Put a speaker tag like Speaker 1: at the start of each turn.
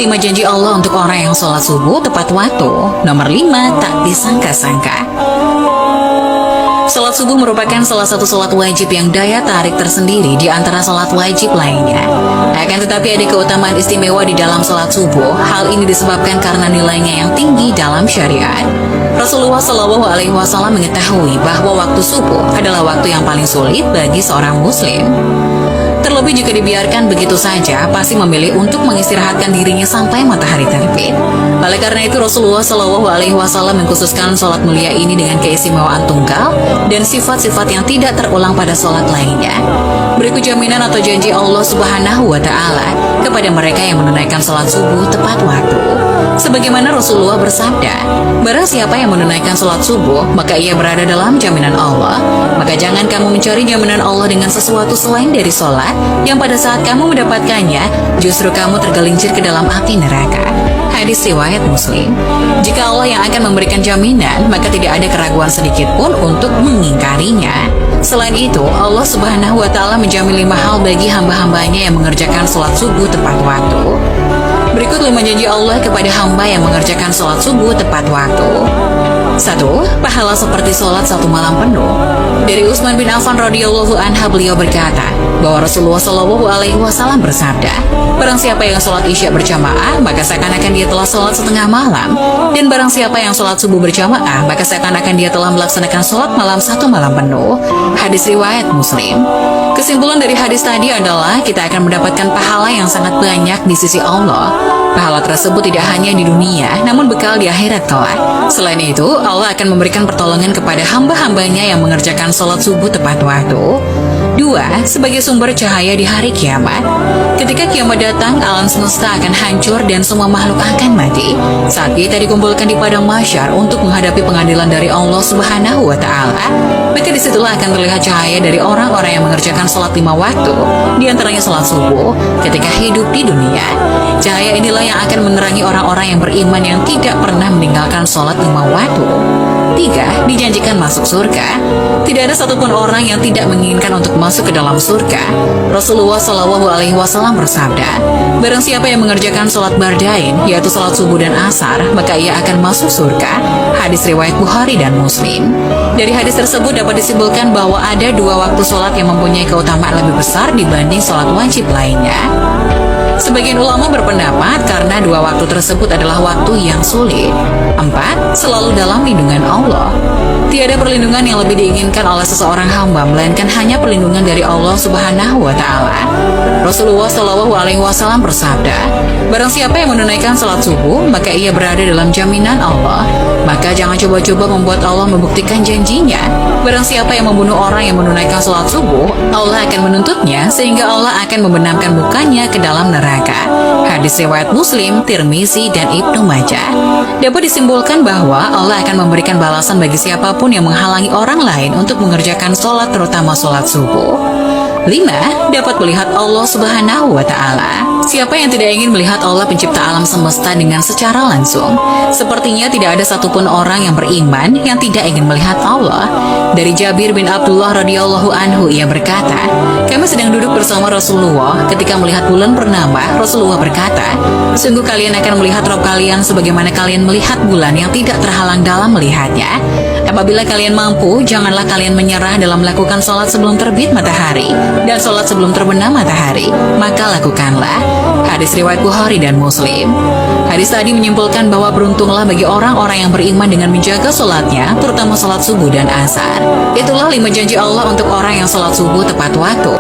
Speaker 1: 5 janji Allah untuk orang yang sholat subuh tepat waktu. Nomor 5, tak disangka-sangka. Sholat subuh merupakan salah satu sholat wajib yang daya tarik tersendiri di antara sholat wajib lainnya. Akan tetapi ada keutamaan istimewa di dalam sholat subuh. Hal ini disebabkan karena nilainya yang tinggi dalam syariat. Rasulullah Shallallahu Alaihi Wasallam mengetahui bahwa waktu subuh adalah waktu yang paling sulit bagi seorang muslim. Terlebih jika dibiarkan begitu saja, pasti memilih untuk mengistirahatkan dirinya sampai matahari terbit. Oleh karena itu, Rasulullah Shallallahu Alaihi Wasallam mengkhususkan sholat mulia ini dengan keistimewaan tunggal dan sifat-sifat yang tidak terulang pada sholat lainnya. Berikut jaminan atau janji Allah Subhanahu Wa Taala kepada mereka yang menunaikan sholat subuh tepat waktu. Sebagaimana Rasulullah bersabda, barang siapa yang menunaikan sholat subuh, maka ia berada dalam jaminan Allah. Maka jangan kamu mencari jaminan Allah dengan sesuatu selain dari sholat, yang pada saat kamu mendapatkannya, justru kamu tergelincir ke dalam api neraka. Hadis riwayat Muslim. Jika Allah yang akan memberikan jaminan, maka tidak ada keraguan sedikit pun untuk mengingkarinya. Selain itu, Allah Subhanahu Wa Taala menjamin 5 hal bagi hamba-hambanya yang mengerjakan sholat subuh tepat waktu. Berikut 5 janji Allah kepada hamba yang mengerjakan sholat subuh tepat waktu. 1. Pahala seperti sholat 1 malam penuh. Dari Utsman bin Affan radhiyallahu anhu, beliau berkata bahwa Rasulullah Shallallahu Alaihi Wasallam bersabda, barang siapa yang sholat isya berjamaah, maka seakan-akan dia telah sholat setengah malam. Dan barang siapa yang sholat subuh berjamaah, maka seakan-akan dia telah melaksanakan sholat malam 1 malam penuh. Hadis riwayat Muslim. Kesimpulan dari hadis tadi adalah kita akan mendapatkan pahala yang sangat banyak di sisi Allah. Pahala tersebut tidak hanya di dunia, namun bekal di akhirat kelak. Selain itu, Allah akan memberikan pertolongan kepada hamba-hambanya yang mengerjakan sholat subuh tepat waktu. 2. Sebagai sumber cahaya di hari kiamat. Ketika kiamat datang, alam semesta akan hancur dan semua makhluk akan mati. Saat kita dikumpulkan di padang mahsyar untuk menghadapi pengadilan dari Allah Subhanahu Wa Taala, maka disitulah akan terlihat cahaya dari orang-orang yang mengerjakan sholat 5 waktu, di antaranya sholat subuh ketika hidup di dunia. Cahaya inilah yang akan menerangi orang-orang yang beriman yang tidak pernah meninggalkan sholat 5 waktu. 3. Dijanjikan masuk surga. Tidak ada satupun orang yang tidak menginginkan untuk masuk ke dalam surga. Rasulullah Shallallahu Alaihi Wasallam bersabda, barang siapa yang mengerjakan sholat bardain, yaitu sholat subuh dan asar, maka ia akan masuk surga. Hadis riwayat Bukhari dan Muslim. Dari hadis tersebut dapat disimpulkan bahwa ada 2 waktu sholat yang mempunyai keutamaan lebih besar dibanding sholat wajib lainnya. Sebagian ulama berpendapat karena 2 waktu tersebut adalah waktu yang sulit. 4. Selalu dalam lindungan Allah. Tiada perlindungan yang lebih diinginkan oleh seseorang hamba melainkan hanya perlindungan dari Allah Subhanahu Wa Taala. Rasulullah Shallallahu Alaihi Wasallam bersabda, barang siapa yang menunaikan salat subuh, maka ia berada dalam jaminan Allah. Maka jangan coba-coba membuat Allah membuktikan janjinya. Barang siapa yang membunuh orang yang menunaikan salat subuh, Allah akan menuntutnya sehingga Allah akan membenamkan mukanya ke dalam neraka. Hadis riwayat Muslim, Tirmizi, dan Ibnu Majah. Dapat disimpulkan bahwa Allah akan memberikan balasan bagi siapapun yang menghalangi orang lain untuk mengerjakan sholat, terutama sholat subuh. 5. Dapat melihat Allah Subhanahu Wa Taala. Siapa yang tidak ingin melihat Allah pencipta alam semesta dengan secara langsung? Sepertinya tidak ada satupun orang yang beriman yang tidak ingin melihat Allah. Dari Jabir bin Abdullah radhiyallahu anhu, ia berkata, kami sedang duduk bersama Rasulullah ketika melihat bulan purnama. Rasulullah berkata, sungguh kalian akan melihat Rabb kalian sebagaimana kalian melihat bulan yang tidak terhalang dalam melihatnya. Apabila kalian mampu, janganlah kalian menyerah dalam melakukan sholat sebelum terbit matahari dan sholat sebelum terbenam matahari, maka lakukanlah. Hadis riwayat Bukhari dan Muslim. Hadis tadi menyimpulkan bahwa beruntunglah bagi orang-orang yang beriman dengan menjaga sholatnya, terutama sholat subuh dan asar. Itulah 5 janji Allah untuk orang yang sholat subuh tepat waktu.